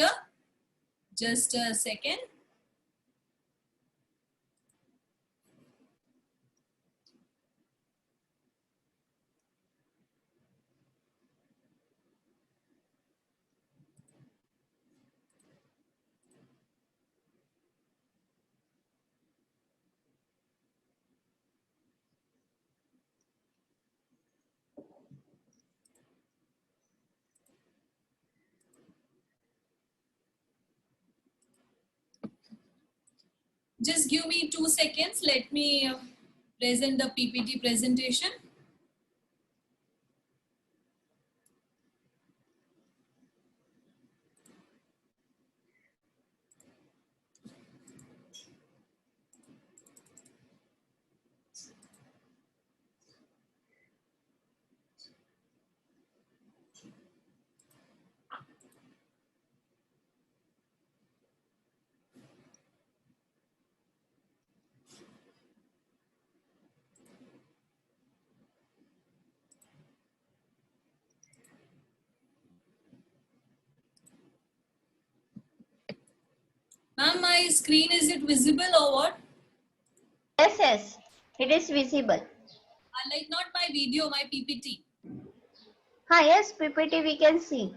chapter. Just a second. Just give me 2 seconds. Let me present the PPT presentation. Ma'am, my screen, is it visible or what? Yes, yes, it is visible. Like not my video, my PPT. Yes, PPT we can see.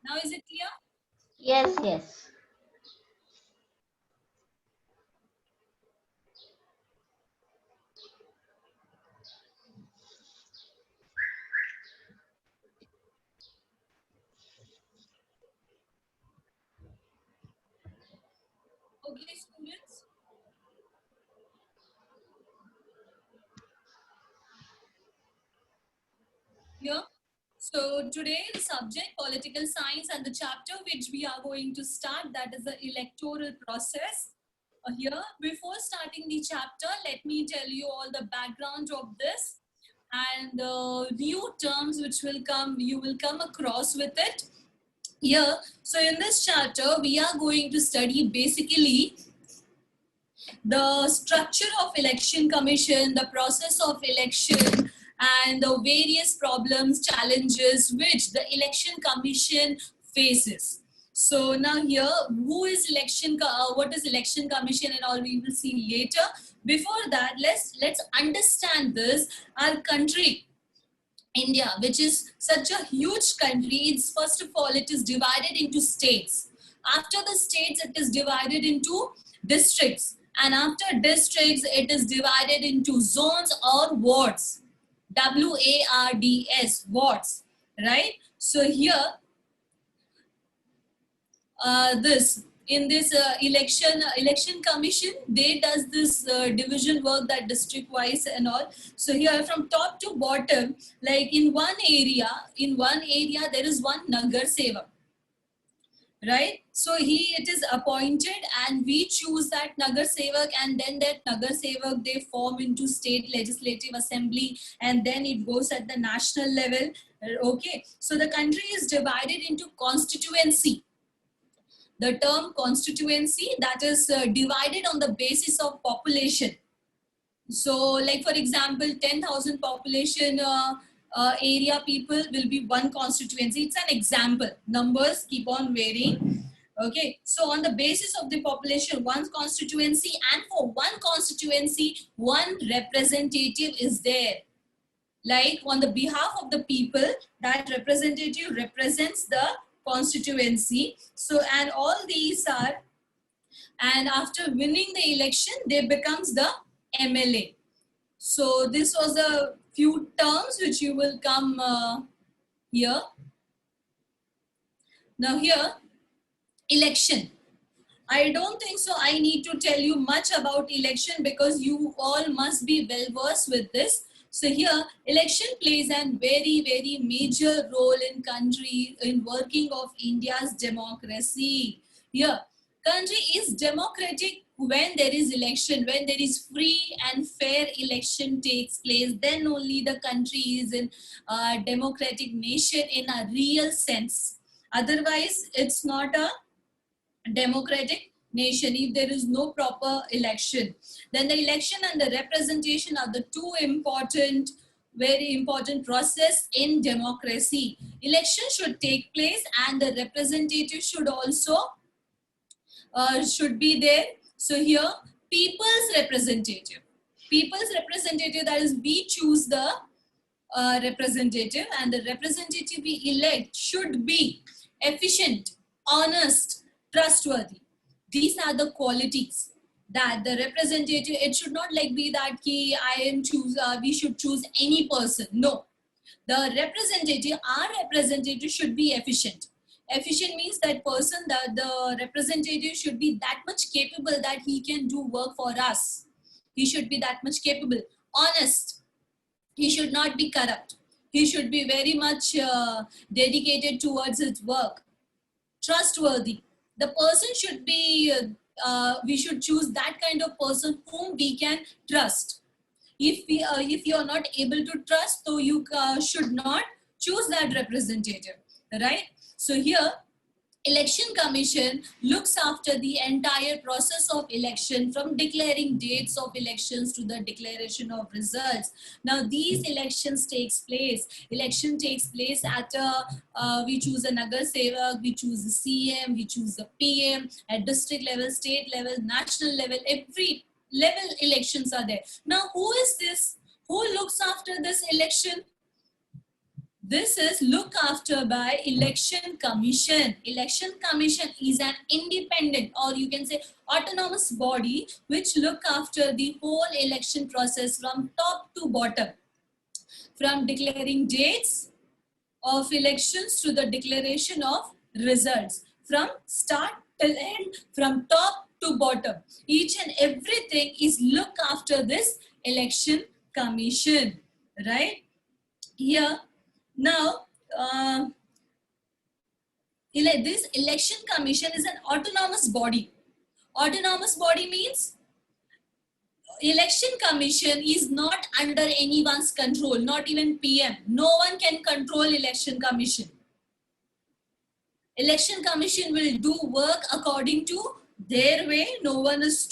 Now is it clear? Yes, yes. Okay, students. Here. So today the subject political science and the chapter which we are going to start, that is the electoral process. Here, before starting the chapter, let me tell you all the background of this and new terms which will come, you will come across with it. Here, so in this chapter, we are going to study basically the structure of election commission, the process of election, and the various problems, challenges which the election commission faces. So now here, who is what is election commission and all we will see later. Before that, let's understand this. Our country, India, which is such a huge country, it's first of all, it is divided into states. After the states, it is divided into districts. And after districts, it is divided into zones or wards. WARDS, wards, right? So here, this in this election commission, they does this division work, that district wise and all. So here from top to bottom, like in one area there is one nagar sevak, right? So it is appointed and we choose that nagar sevak, and then that nagar sevak, they form into state legislative assembly, and then it goes at the national level. Okay, so the country is divided into constituency. The term constituency, that is divided on the basis of population. So like for example, 10,000 population area people will be one constituency. It's an example, numbers keep on varying. Okay, so on the basis of the population, one constituency, and for one constituency, one representative is there. Like on the behalf of the people, that representative represents the constituency. So, and all these are, and after winning the election, they becomes the MLA. So this was a few terms which you will come here. Now here, election. I don't think so I need to tell you much about election because you all must be well versed with this. So here, election plays a very, very major role in country, in working of India's democracy. Here, country is democratic when there is election, when there is free and fair election takes place, then only the country is in a democratic nation in a real sense. Otherwise, it's not a democratic nation if there is no proper election. Then the election and the representation are the two important, very important process in democracy. Election should take place and the representative should also should be there. So here, people's representative, that is we choose the representative, and the representative we elect should be efficient, honest, trustworthy. These are the qualities that the representative, it should not like be that ki I am choose, we should choose any person. No, the representative, our representative should be efficient. Efficient means that person, that the representative should be that much capable that he can do work for us. He should be that much capable. Honest, he should not be corrupt. He should be very much dedicated towards his work. Trustworthy. The person should be, we should choose that kind of person whom we can trust. If you are not able to trust, so you should not choose that representative, right? So here, Election Commission looks after the entire process of election, from declaring dates of elections to the declaration of results. Now these elections takes place. Election takes place at we choose a Nagar Sevak, we choose the CM, we choose the PM at district level, state level, national level. Every level elections are there. Now who is this? Who looks after this election? This is looked after by Election Commission. Election Commission is an independent, or you can say autonomous body, which look after the whole election process from top to bottom, from declaring dates of elections to the declaration of results, from start till end, from top to bottom. Each and everything is looked after this Election Commission, right? Here, now, this Election Commission is an autonomous body. Autonomous body means Election Commission is not under anyone's control, not even PM. No one can control Election Commission. Election Commission will do work according to their way. No one is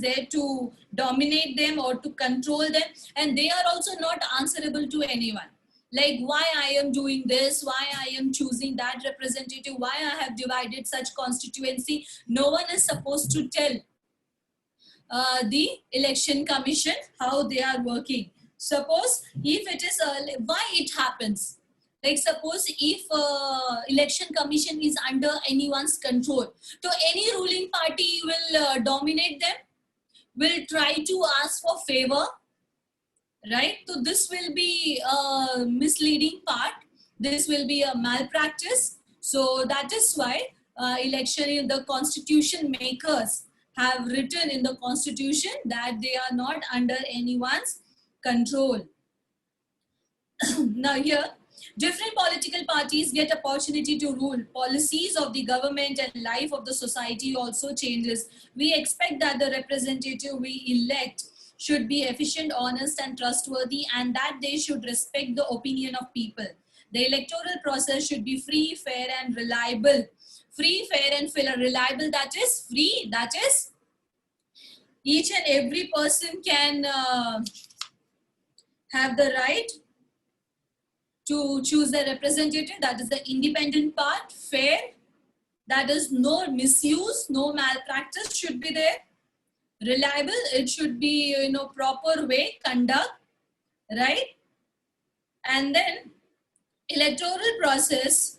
there to dominate them or to control them, and they are also not answerable to anyone. Like why I am doing this, why I am choosing that representative, why I have divided such constituency. No one is supposed to tell the Election Commission how they are working. Suppose if it is, why it happens. Like suppose if Election Commission is under anyone's control, so any ruling party will dominate them, will try to ask for favor, right? So this will be a misleading part. This will be a malpractice. So that is why election in the constitution makers have written in the constitution that they are not under anyone's control. Now here, different political parties get opportunity to rule. Policies of the government and life of the society also changes. We expect that the representative we elect should be efficient, honest and trustworthy, and that they should respect the opinion of people. The electoral process should be free, fair and reliable. Free, fair and reliable, that is free, that is each and every person can have the right to choose the representative. That is the independent part. Fair, that is no misuse, no malpractice should be there. Reliable, it should be proper way conduct, right? And then electoral process,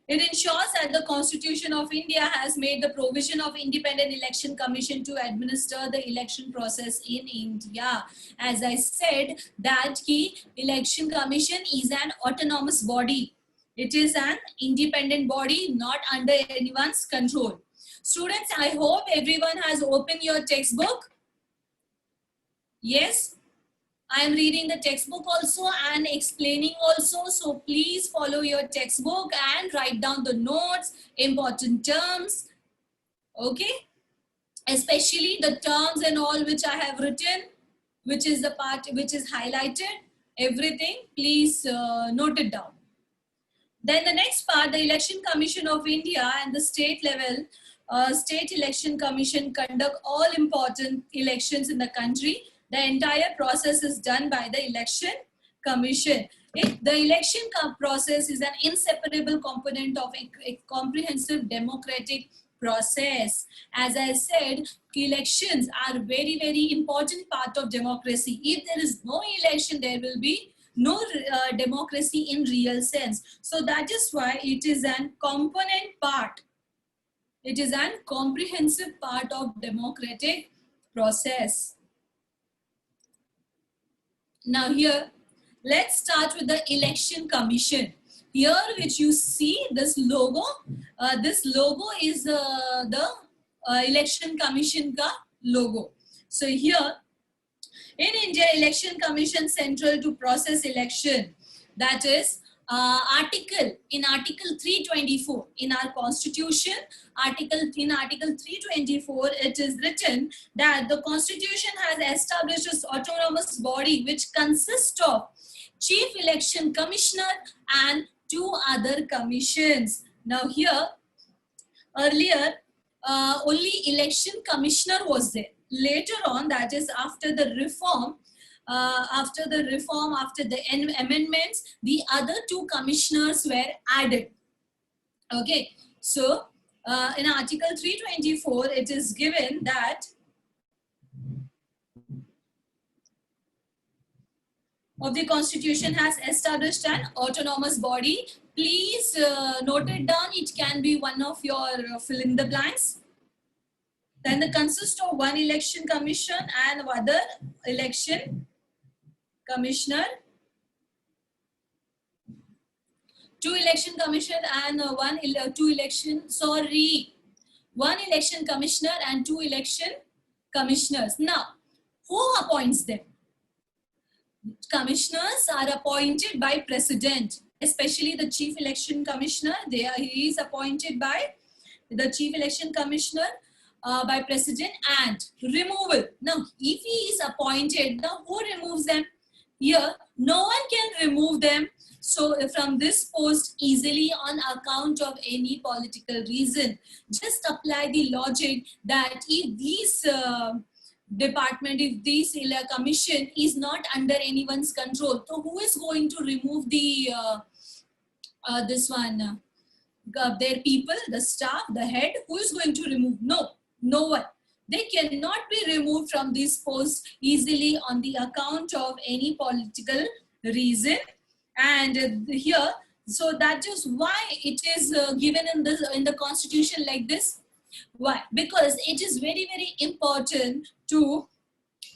it ensures that the Constitution of India has made the provision of Independent Election Commission to administer the election process in India. As I said, that the Election Commission is an autonomous body. It is an independent body, not under anyone's control. Students, I hope everyone has opened your textbook. Yes, I am reading the textbook also and explaining also. So please follow your textbook and write down the notes, important terms. Okay, especially the terms and all which I have written, which is the part which is highlighted. Everything, please note it down. Then the next part, the Election Commission of India and the state level State Election Commission conduct all important elections in the country. The entire process is done by the Election Commission. The election process is an inseparable component of a comprehensive democratic process. As I said, elections are a very, very important part of democracy. If there is no election, there will be no democracy in real sense. So that is why it is an component part. It is an comprehensive part of democratic process. Now here, let's start with the Election Commission. Here, which you see this logo is the Election Commission ka logo. So here, in India, Election Commission central to process election. That is Article 324 in our Constitution. Article 324, it is written that the Constitution has established an autonomous body which consists of Chief Election Commissioner and 2 other commissions. Now here, earlier, only Election Commissioner was there. Later on, that is after the reform, after the amendments, the other 2 commissioners were added. Okay, so in Article 324, it is given that of the Constitution has established an autonomous body. Please note it down. It can be one of your fill in the blanks. Then the consists of 1 election commission and other election commissioner, 2 election commissioner and 1 election commissioner and 2 election commissioners. Now, who appoints them? Commissioners are appointed by President, especially the Chief Election Commissioner. He is appointed by the Chief Election Commissioner by President, and removal. Now, if he is appointed, now who removes them? Here, no one can remove them. So from this post easily on account of any political reason. Just apply the logic that if these department, if this commission is not under anyone's control, so who is going to remove the their people, the staff, the head? Who is going to remove? No one. They cannot be removed from this post easily on the account of any political reason. And here, so that is why it is given in the Constitution like this. Why? Because it is very, very important to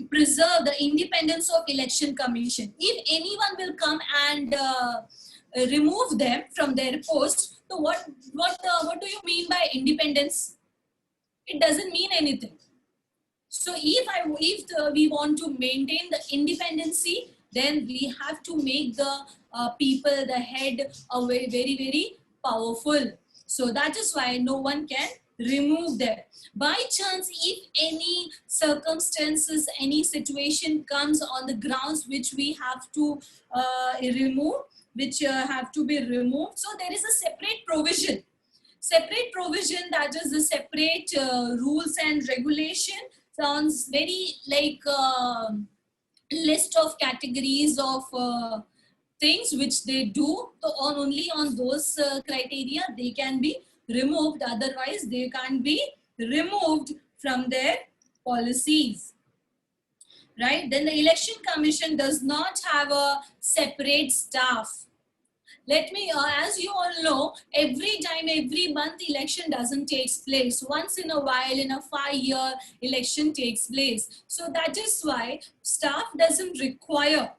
preserve the independence of Election Commission. If anyone will come and remove them from their post, so what do you mean by independence? It doesn't mean anything. So if we want to maintain the independency, then we have to make the people, the head, very, very powerful. So that is why no one can remove them. By chance, if any circumstances, any situation comes on the grounds which we have to remove, which have to be removed, so there is a separate provision. Separate provision, that is the separate rules and regulation. Sounds very like list of categories of things which they do. So only on those criteria they can be removed. Otherwise, they can't be removed from their policies. Right? Then the Election Commission does not have a separate staff. Let me, as you all know, every month election doesn't take place. Once in a while, in a 5-year election takes place. So that is why staff doesn't require.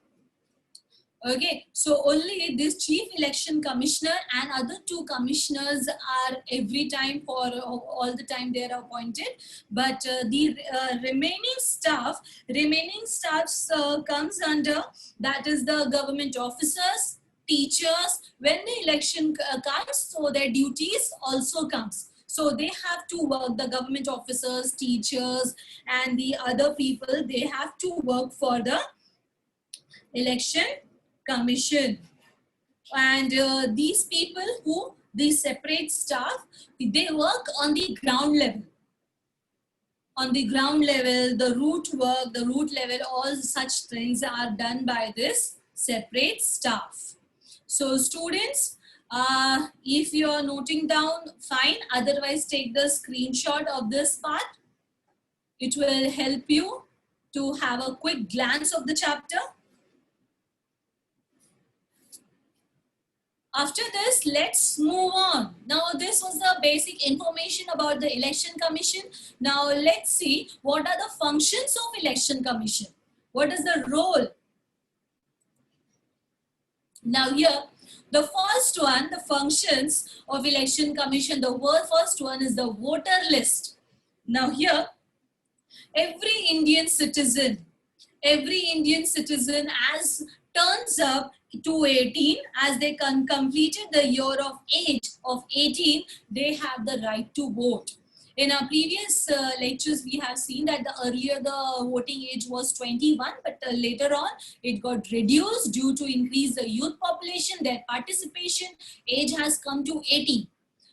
Okay, so only this Chief Election Commissioner and other 2 commissioners are every time for all the time they are appointed. But the remaining staffs comes under, that is the government officers, teachers. When the election comes, so their duties also comes. So they have to work, the government officers, teachers, and the other people, they have to work for the Election Commission. And these people who these separate staff, they work on the ground level. On the ground level, the root work, the root level, all such things are done by this separate staff. So students, if you are noting down, fine. Otherwise, take the screenshot of this part. It will help you to have a quick glance of the chapter. After this, let's move on. Now, this was the basic information about the Election Commission. Now, let's see what are the functions of Election Commission. What is the role? Now, here, the first one, the functions of Election Commission, the first one is the voter list. Now, here, every Indian citizen as turns up to 18, as they completed the year of age of 18, they have the right to vote. In our previous lectures, we have seen that earlier the voting age was 21, but later on it got reduced due to increase the youth population. Their participation age has come to 18.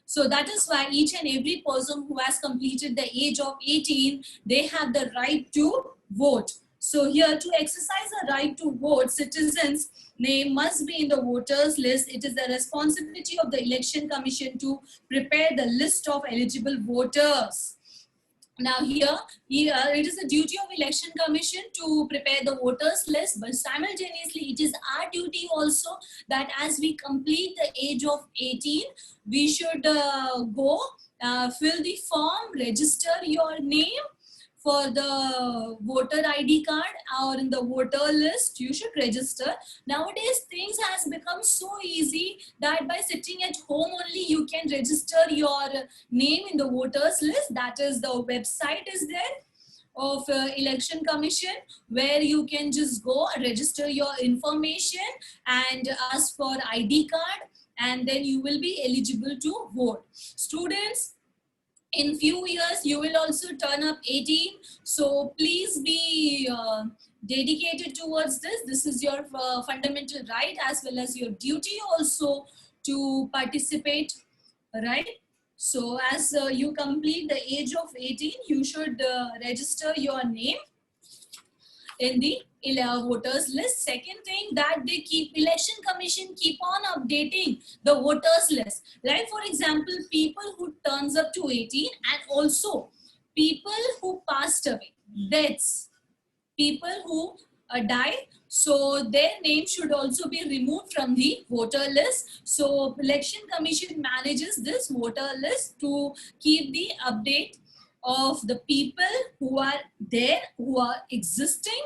So that is why each and every person who has completed the age of 18, they have the right to vote. So here, to exercise the right to vote, citizens' name must be in the voters list. It is the responsibility of the Election Commission to prepare the list of eligible voters. Now here it is the duty of Election Commission to prepare the voters list, but simultaneously it is our duty also that as we complete the age of 18, we should go fill the form, register your name for the voter ID card or in the voter list. You should register. Nowadays things has become so easy that by sitting at home only you can register your name in the voters list. That is, the website is there of Election Commission, where you can just go register your information and ask for ID card, and then you will be eligible to vote. Students, in few years you will also turn up 18, so please be dedicated towards this. This is your fundamental right as well as your duty also to participate, right? So as you complete the age of 18, you should register your name in the voters list. Second thing, that they Election Commission keep on updating the voters list. Like for example, people who turns up to 18 and also people who passed away, deaths, people who died, so their name should also be removed from the voter list. So Election Commission manages this voter list to keep the update of the people who are there, who are existing,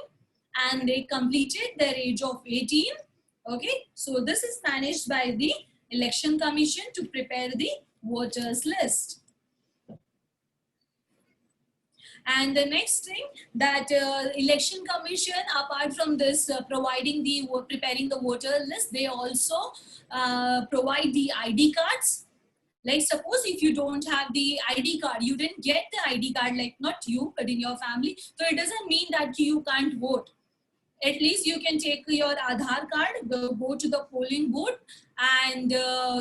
and they completed their age of 18. Okay, so this is managed by the Election Commission to prepare the voters list. And the next thing, that Election Commission, apart from this preparing the voter list, they also provide the ID cards. Like suppose if you don't have the ID card, you didn't get the ID card, like not you, but in your family. So it doesn't mean that you can't vote. At least you can take your Aadhaar card, go to the polling booth, and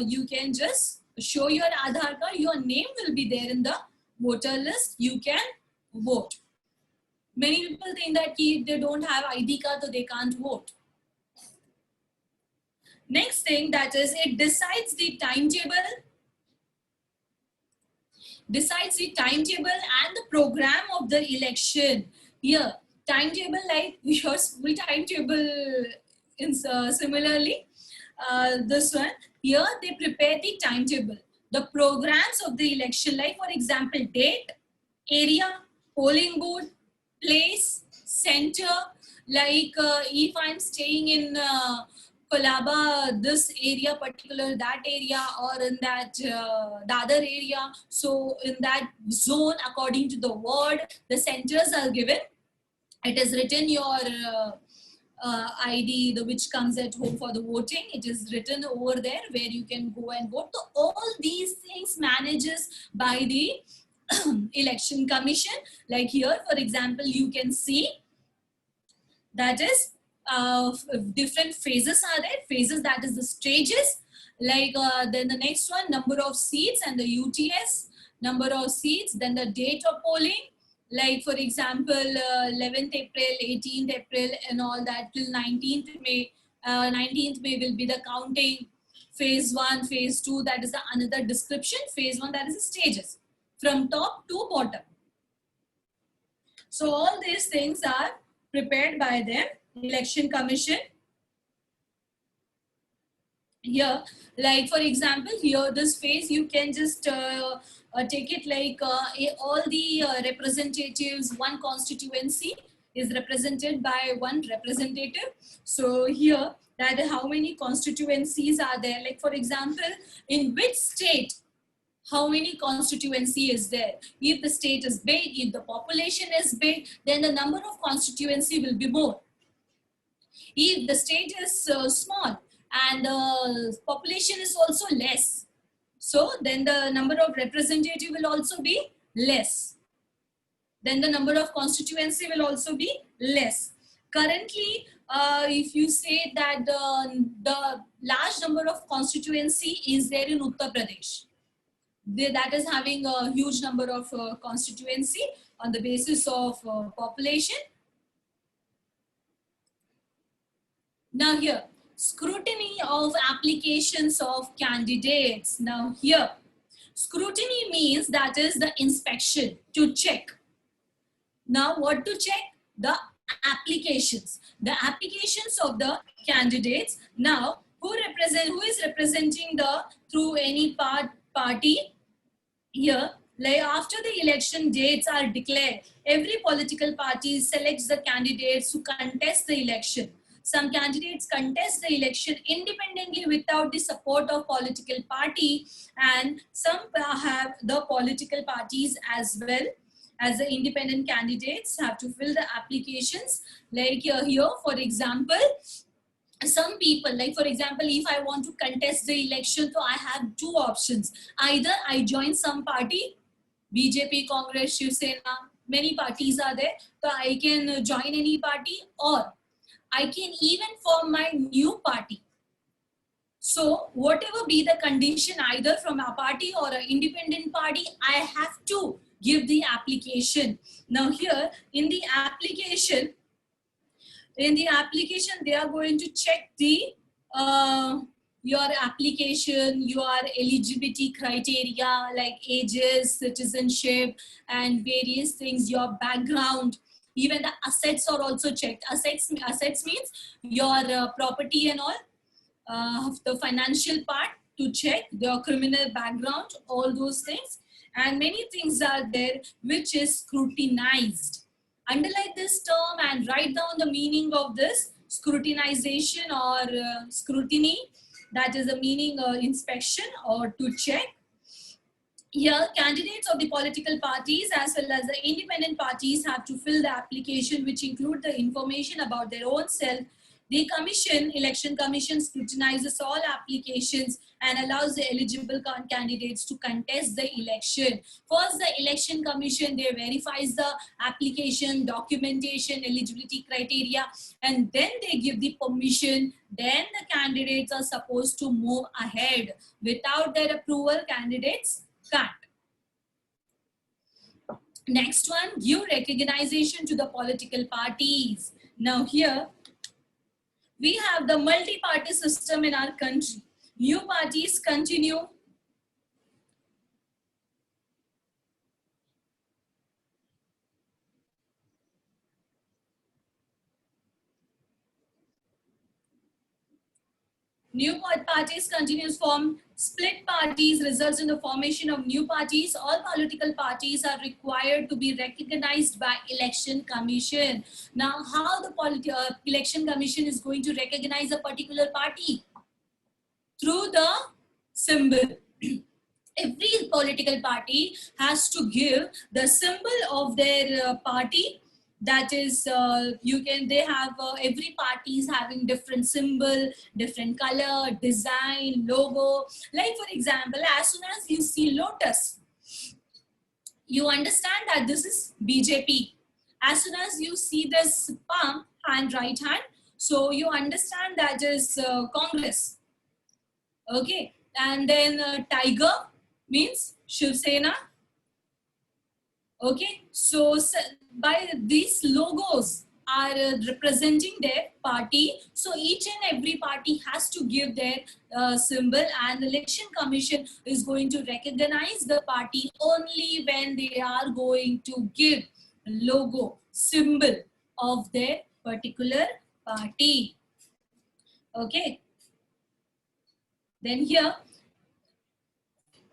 you can just show your Aadhaar card. Your name will be there in the voter list. You can vote. Many people think that if they don't have ID card, so they can't vote. Next thing, that is, it decides the timetable and the program of the election. Here, timetable, like your school timetable is similarly. This one, here they prepare the timetable, the programs of the election, like for example, date, area, polling booth, place, center. Like if I'm staying in Kolaba, this area, particular that area, or in that the other area, so in that zone, according to the ward, the centers are given. It is written your ID, which comes at home for the voting. It is written over there where you can go and vote. So all these things manages by the Election Commission. Like here, for example, you can see that is different phases are there. Phases, that is the stages. Like then the next one, number of seats and the UTS, number of seats, then the date of polling. Like for example, 11th April, 18th April, and all that till 19th May. 19th May will be the counting. Phase 1, phase 2, that is the another description. Phase 1, that is the stages from top to bottom. So all these things are prepared by them, Election Commission. Here, like for example, here this phase you can just take it like all the representatives, one constituency is represented by one representative. So here, that how many constituencies are there? Like for example, in which state, how many constituency is there? If the state is big, if the population is big, then the number of constituency will be more. If the state is small and the population is also less, so then the number of representative will also be less. Then the number of constituency will also be less. Currently, if you say that the large number of constituency is there in Uttar Pradesh, that is having a huge number of constituency on the basis of population. Now here, scrutiny of applications of candidates. Now here, scrutiny means that is the inspection, to check. Now what to check? The applications. The applications of the candidates. Now who is representing the through any party? Here, like after the election dates are declared, every political party selects the candidates to contest the election. Some candidates contest the election independently without the support of political party, and some have the political parties as well as the independent candidates have to fill the applications. Like here, for example, some people, like for example, if I want to contest the election, so I have two options. Either I join some party, BJP, Congress, Shiv Sena, many parties are there, so I can join any party, or I can even form my new party. So whatever be the condition, either from a party or an independent party, I have to give the application. Now here in the application, they are going to check the your application, your eligibility criteria like ages, citizenship, and various things, your background. Even the assets are also checked. Assets means your property and all, the financial part to check, your criminal background, all those things. And many things are there which is scrutinized. Underline this term and write down the meaning of this scrutinization or scrutiny. That is the meaning inspection or to check. Here, candidates of the political parties as well as the independent parties have to fill the application, which include the information about their own self. The Election Commission scrutinizes all applications and allows the eligible candidates to contest the election. First, the Election Commission, they verifies the application, documentation, eligibility criteria, and then they give the permission. Then the candidates are supposed to move ahead. Without their approval, candidates can't. Next one, give recognition to the political parties. Now here, we have the multi-party system in our country. New parties continue. New parties continues form. Split parties results in the formation of new parties. All political parties are required to be recognized by Election Commission. Now, how the Election Commission is going to recognize a particular party? Through the symbol. Every political party has to give the symbol of their party. That is, they have, every party is having different symbol, different color, design, logo. Like for example, as soon as you see lotus, you understand that this is BJP. As soon as you see this palm, right hand, So you understand that is Congress. Okay. And then tiger means Shiv Sena. Okay. So by these logos are representing their party. So each and every party has to give their symbol, and the election commission is going to recognize the party only when they are going to give logo symbol of their particular party. Okay. Then here,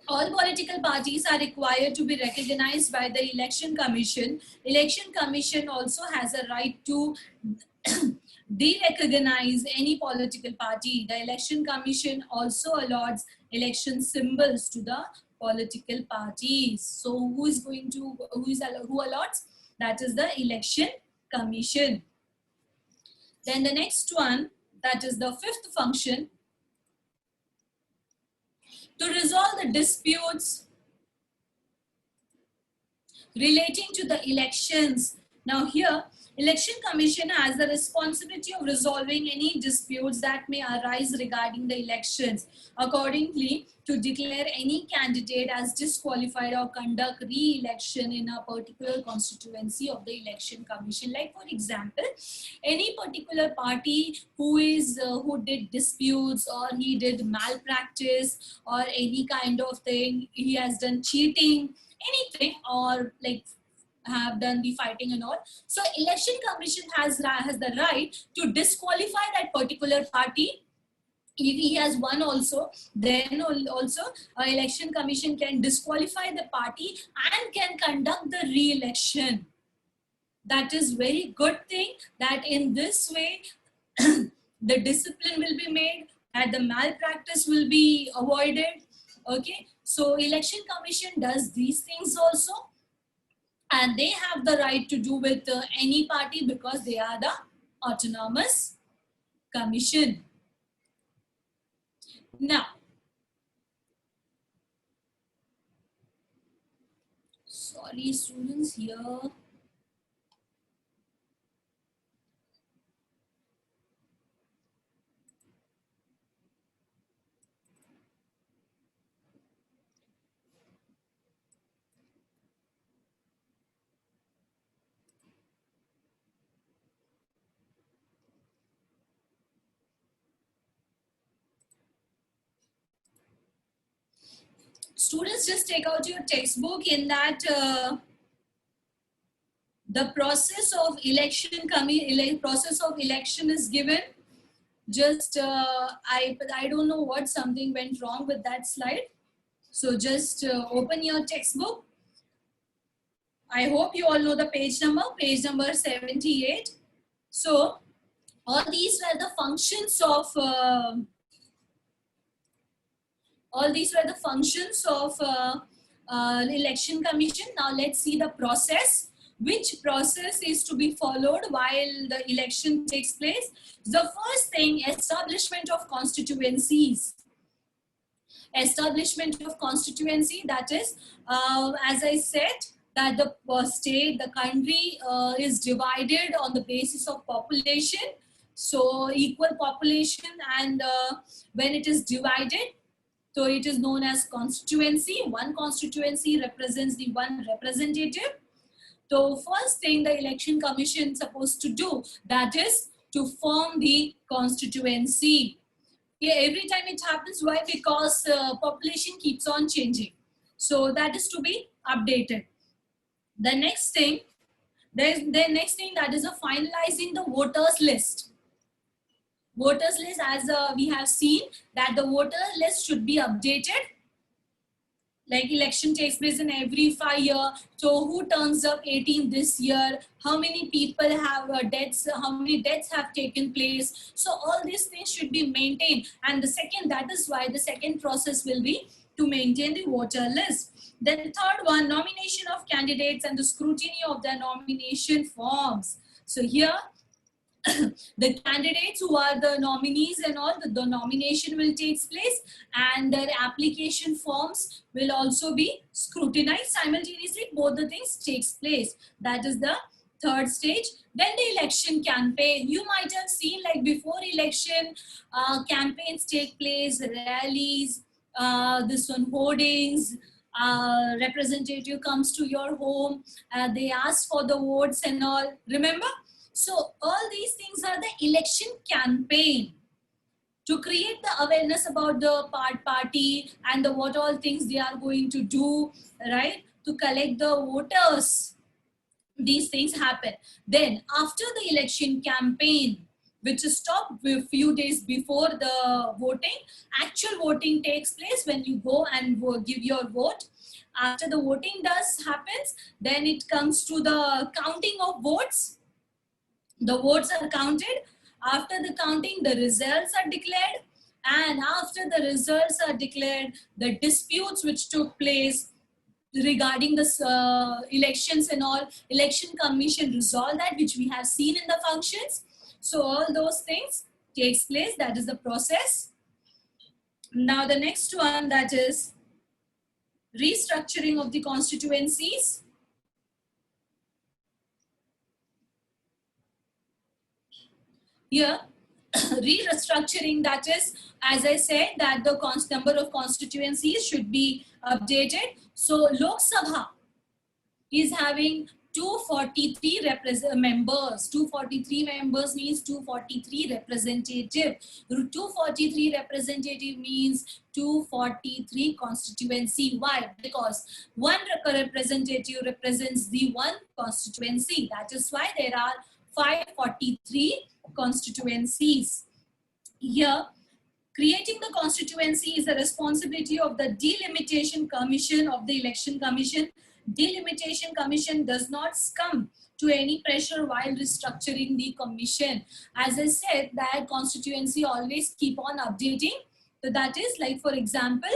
all political parties are required to be recognized by the election commission. Election commission also has a right to de-recognize any political party. The election commission also allots election symbols to the political parties. So who allots? That is the election commission. Then the next one, that is the fifth function, to resolve the disputes relating to the elections. Now here, election commission has the responsibility of resolving any disputes that may arise regarding the elections. Accordingly, to declare any candidate as disqualified or conduct re-election in a particular constituency of the election commission. Like for example, any particular party who did disputes, or he did malpractice, or any kind of thing, he has done cheating, anything, or like have done the fighting and all. So election commission has the right to disqualify that particular party. If he has won also, then also election commission can disqualify the party and can conduct the re-election. That is very good thing, that in this way the discipline will be made, that the malpractice will be avoided. Okay, so election commission does these things also, and they have the right to do with any party because they are the autonomous commission. Now, sorry students, here students, just take out your textbook. In that the process of election is given. Just I don't know what, something went wrong with that slide. So just open your textbook. I hope you all know the page number 78. So all these were the functions of election commission. Now let's see the process. Which process is to be followed while the election takes place? The first thing, establishment of constituencies. Establishment of constituency, that is, as I said, that the state, the country is divided on the basis of population. So equal population, and when it is divided, so it is known as constituency. One constituency represents the one representative. So first thing the election commission is supposed to do, that is to form the constituency. Yeah, every time it happens. Why? Because population keeps on changing. So that is to be updated. The next thing, the next thing, that is a finalizing the voters list. Voters list, as we have seen, that the voter list should be updated. Like election takes place in every 5 years. So who turns up 18 this year? How many people have deaths? How many deaths have taken place? So all these things should be maintained. And the second, that is why the second process will be to maintain the voter list. Then the third one, nomination of candidates and the scrutiny of their nomination forms. So here, the candidates who are the nominees and all, the nomination will take place, and their application forms will also be scrutinized simultaneously. Both the things takes place. That is the third stage. Then the election campaign. You might have seen, like, before election, campaigns take place, rallies, this one, hoardings, representative comes to your home, they ask for the votes and all, remember? So all these things are the election campaign, to create the awareness about the party and the what all things they are going to do, right, to collect the voters. These things happen. Then after the election campaign, which is stopped a few days before the voting, actual voting takes place when you go and give your vote. After the voting does happens, then it comes to the counting of votes. The votes are counted. After the counting, the results are declared. And after the results are declared, the disputes which took place regarding the elections and all, election commission resolve that, which we have seen in the functions. So all those things takes place. That is the process. Now the next one, that is restructuring of the constituencies. Here, restructuring, that is, as I said, that the number of constituencies should be updated. So Lok Sabha is having 243 members. 243 members means 243 representative. 243 representative means 243 constituency. Why? Because one representative represents the one constituency. That is why there are 543 constituencies. Here, creating the constituency is the responsibility of the Delimitation Commission of the Election Commission. Delimitation Commission does not succumb to any pressure while restructuring the commission. As I said, that constituency always keep on updating. So that is, like, for example,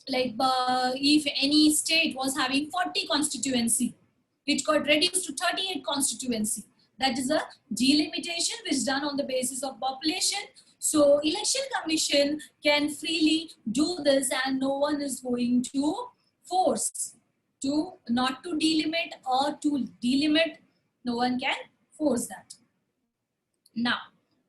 like if any state was having 40 constituency, it got reduced to 38 constituency. That is a delimitation which is done on the basis of population. So election commission can freely do this, and no one is going to force to not to delimit or to delimit. No one can force that. Now,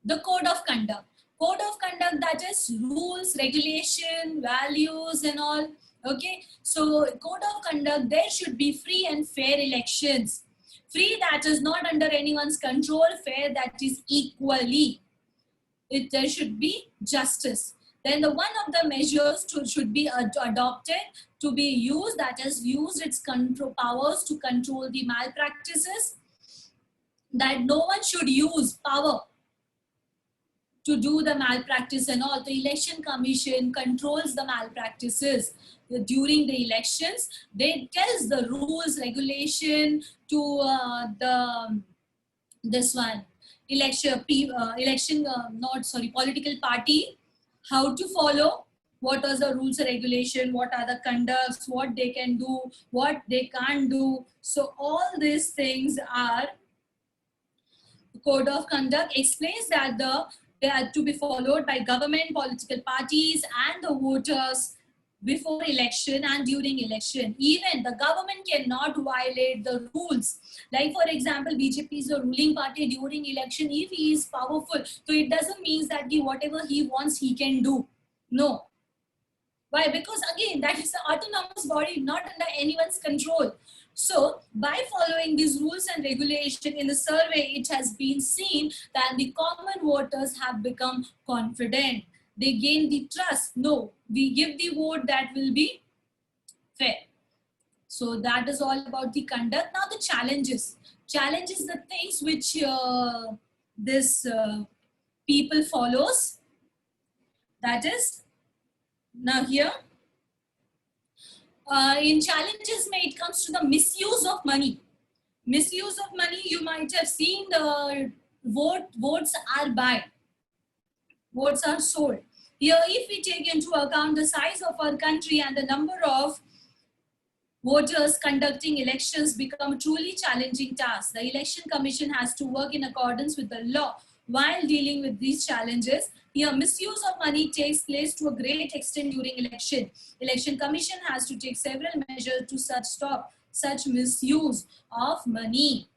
the code of conduct. Code of conduct, that is rules, regulation, values and all. Okay, so code of conduct, there should be free and fair elections. Free, that is not under anyone's control. Fair, that is equally. There should be justice. Then the one of the measures should be adopted to be used, that is, used its control powers to control the malpractices. That no one should use power to do the malpractice and all. The election commission controls the malpractices during the elections. They tells the rules, regulation to this one political party, how to follow, what are the rules and regulation, what are the conducts, what they can do, what they can't do. So all these things are code of conduct. Explains that they are to be followed by government, political parties and the voters before election and during election. Even the government cannot violate the rules. Like, for example, BJP is a ruling party during election. If he is powerful, so it doesn't mean that whatever he wants, he can do. No. Why? Because again, that is an autonomous body, not under anyone's control. So, by following these rules and regulation in the survey, it has been seen that the common voters have become confident. They gain the trust. No, we give the vote that will be fair. So that is all about the conduct. Now the challenges. Challenges, the things which this people follows. That is, now here, in challenges, it comes to the misuse of money. Misuse of money, you might have seen the votes are buy. Votes are sold. Here, if we take into account the size of our country and the number of voters conducting elections become a truly challenging task. The Election Commission has to work in accordance with the law while dealing with these challenges. Here, misuse of money takes place to a great extent during election. Election Commission has to take several measures to stop such misuse of money.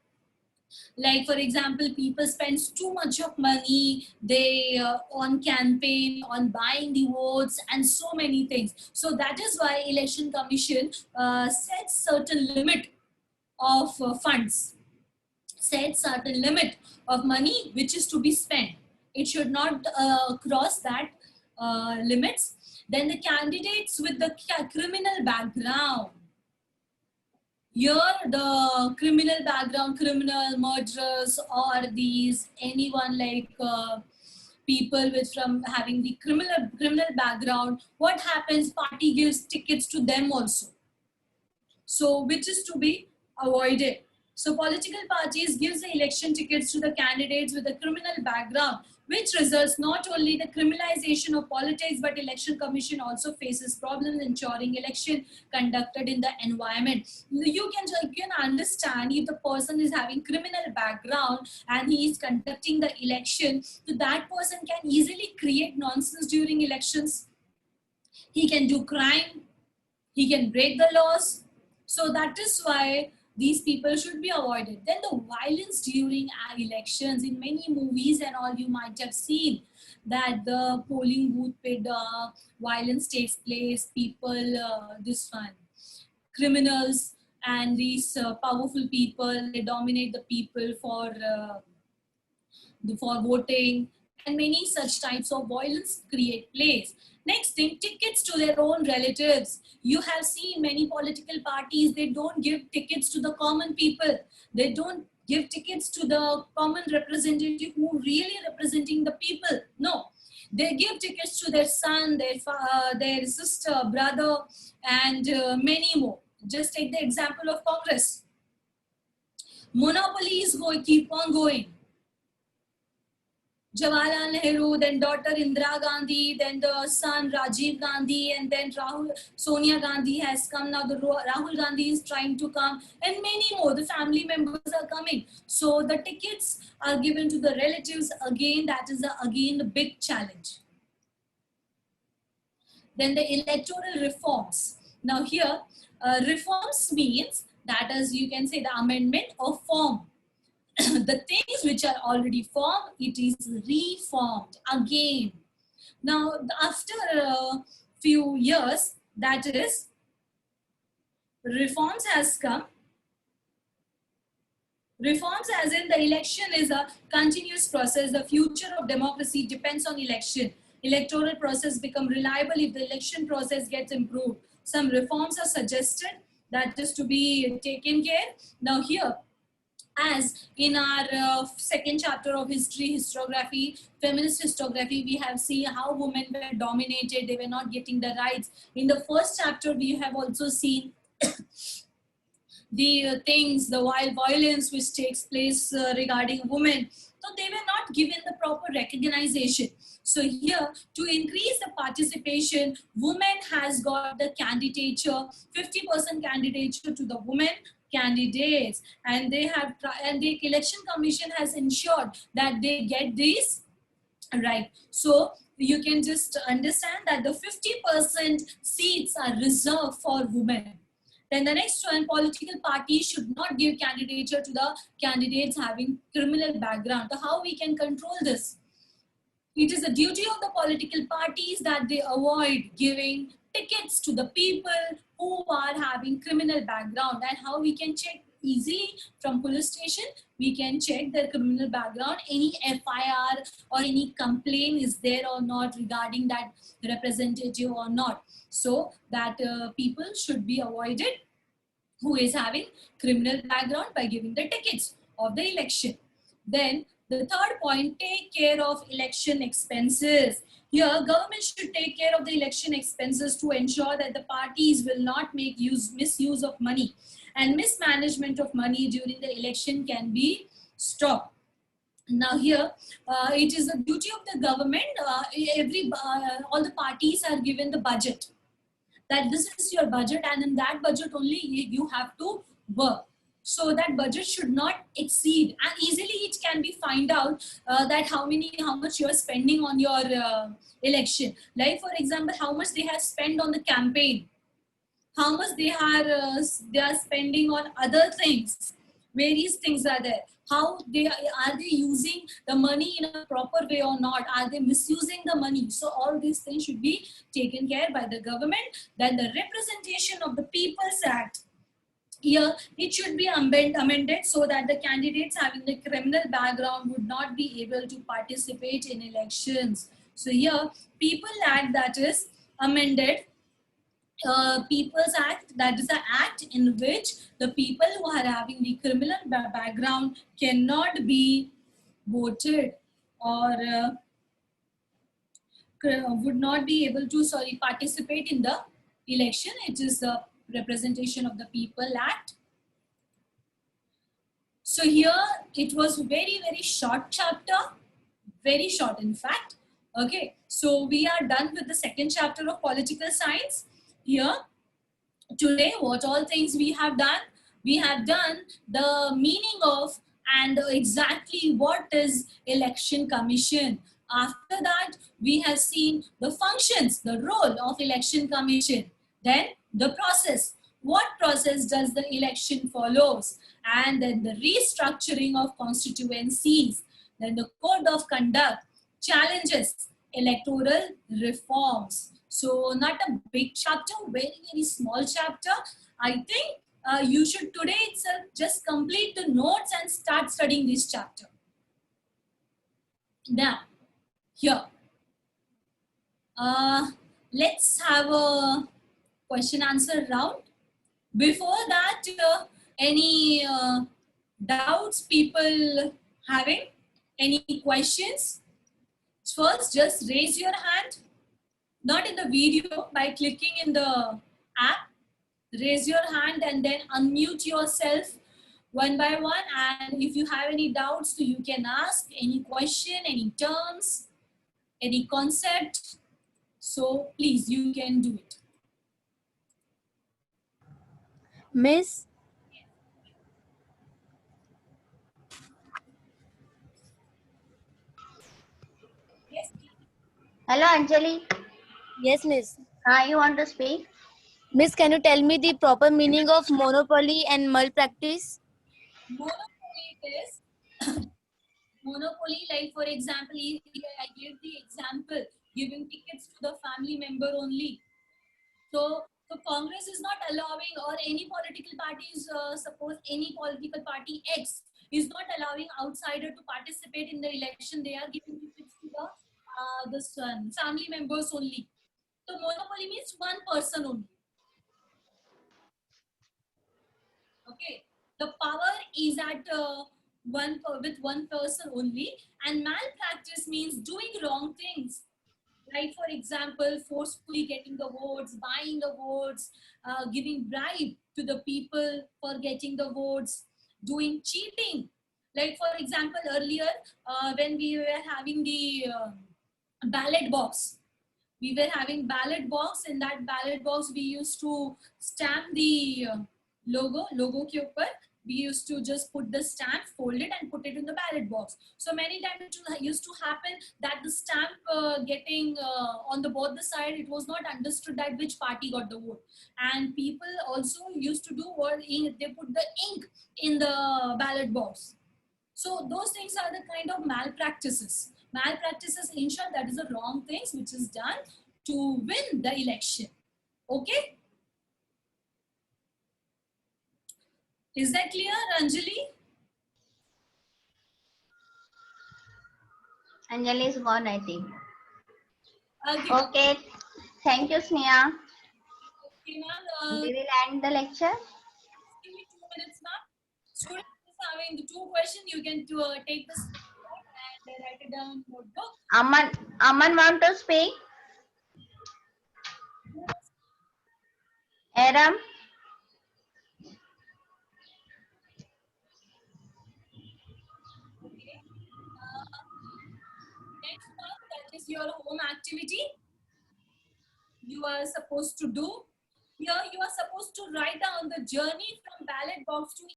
Like for example, people spends too much of money, they on campaign, on buying the votes and so many things. So that is why election commission sets certain limit of funds, set certain limit of money which is to be spent. It should not cross that limits. Then the candidates with the criminal background, here the criminal background, criminal murderers, or these anyone like people with from having the criminal background, what happens, party gives tickets to them also, so which is to be avoided. So political parties gives the election tickets to the candidates with a criminal background, which results not only the criminalization of politics, but election commission also faces problems ensuring election conducted in the environment. You can understand, if the person is having criminal background and he is conducting the election, so that person can easily create nonsense during elections. He can do crime, he can break the laws. So that is why these people should be avoided. Then the violence during our elections, in many movies and all, you might have seen that the polling booth with violence takes place. People, this one, criminals and these powerful people, they dominate the people for voting, and many such types of violence create place. Next thing, tickets to their own relatives. You have seen many political parties, they don't give tickets to the common people. They don't give tickets to the common representative who really representing the people. No, they give tickets to their son, their sister, brother, and many more. Just take the example of Congress. Monopolies keep on going. Jawaharlal Nehru, then daughter Indira Gandhi, then the son Rajiv Gandhi, and then Sonia Gandhi has come. Now the Rahul Gandhi is trying to come, and many more. The family members are coming. So the tickets are given to the relatives. Again, that is again the big challenge. Then the electoral reforms. Now here, reforms means that is, you can say, the amendment of form. The things which are already formed, it is reformed again. Now, after a few years, that is, reforms has come. Reforms as in the election is a continuous process. The future of democracy depends on election. Electoral process become reliable if the election process gets improved. Some reforms are suggested that is to be taken care. Now here, as in our second chapter of historiography, feminist historiography, we have seen how women were dominated, they were not getting the rights. In the first chapter, we have also seen the things, the violence which takes place regarding women. So they were not given the proper recognition. So here, to increase the participation, women has got the candidature, 50% candidature to the women candidates, and they have and the election commission has ensured that they get these right. So you can just understand that the 50% seats are reserved for women. Then the next one, political parties should not give candidature to the candidates having criminal background. So how we can control this? It is a duty of the political parties that they avoid giving tickets to the people who are having criminal background. And how we can check easily from police station, we can check their criminal background, any FIR or any complaint is there or not regarding that representative or not. So that people should be avoided who is having criminal background by giving the tickets of the election. Then the third point, take care of election expenses. Here, government should take care of the election expenses to ensure that the parties will not make misuse of money, and mismanagement of money during the election can be stopped. Now here, it is the duty of the government, all the parties are given the budget, that this is your budget and in that budget only you have to work. So that budget should not exceed, and easily it can be find out that how much you are spending on your election. Like for example, how much they have spent on the campaign, how much they are spending on other things, Various things are there. How they are they using the money in a proper way or not? Are they misusing the money? So all these things should be taken care by the government. Then the Representation of the People's Act, here it should be amended so that the candidates having the criminal background would not be able to participate in elections. So here People Act, that is amended. People's Act, that is an act in which the people who are having the criminal background cannot be voted or would not be able to participate in the election. It is the Representation of the People Act. So here it was very short chapter, very short in fact. Okay, so we are done with the second chapter of political science. Here today, what all things we have done? We have done the meaning of and exactly what is election commission. After that, we have seen the functions, the role of election commission. Then the process. What process does the election follows? And then the restructuring of constituencies. Then the code of conduct, challenges, electoral reforms. So not a big chapter, very small chapter. I think you should today itself just complete the notes and start studying this chapter. Now, here, let's have a question answer round. Before that, any doubts people having? Any questions? First, just raise your hand. Not in the video, by clicking in the app, raise your hand and then unmute yourself one by one. And if you have any doubts, so you can ask any question, any terms, any concept. So please, you can do it. Miss, Yes. Hello, Anjali. yes, Miss. You want to speak? Miss, can you tell me the proper meaning of monopoly and malpractice? Monopoly is monopoly, like for example, I gave the example giving tickets to the family member only. So Congress is not allowing, or any political parties, suppose any political party X is not allowing outsider to participate in the election. They are giving tickets to the family members only. So monopoly means one person only. Okay, the power is at with one person only, and malpractice means doing wrong things. Like for example, forcefully getting the votes, buying the votes, giving bribe to the people for getting the votes, doing cheating. Like for example, earlier when we were having the ballot box, we were having ballot box. In that ballot box, we used to stamp the logo ke upar. We used to just put the stamp, fold it, and put it in the ballot box. So many times it used to happen that the stamp getting on the both the side, it was not understood that which party got the vote. And people also used to do what they put the ink in the ballot box. So those things are the kind of malpractices. Malpractices, in short, that is the wrong things which is done to win the election. Okay? Is that clear, Anjali? Anjali is gone, I think. Okay. Okay. Thank you, Sneha. Okay, ma'am. We will end the lecture. Give me 2 minutes, ma'am. Students having the 2 questions, you can take this and write it down in notebook. Aman want to speak? Aram? Next one, that is your home activity. You are supposed to do. Here you are supposed to write down the journey from ballot box to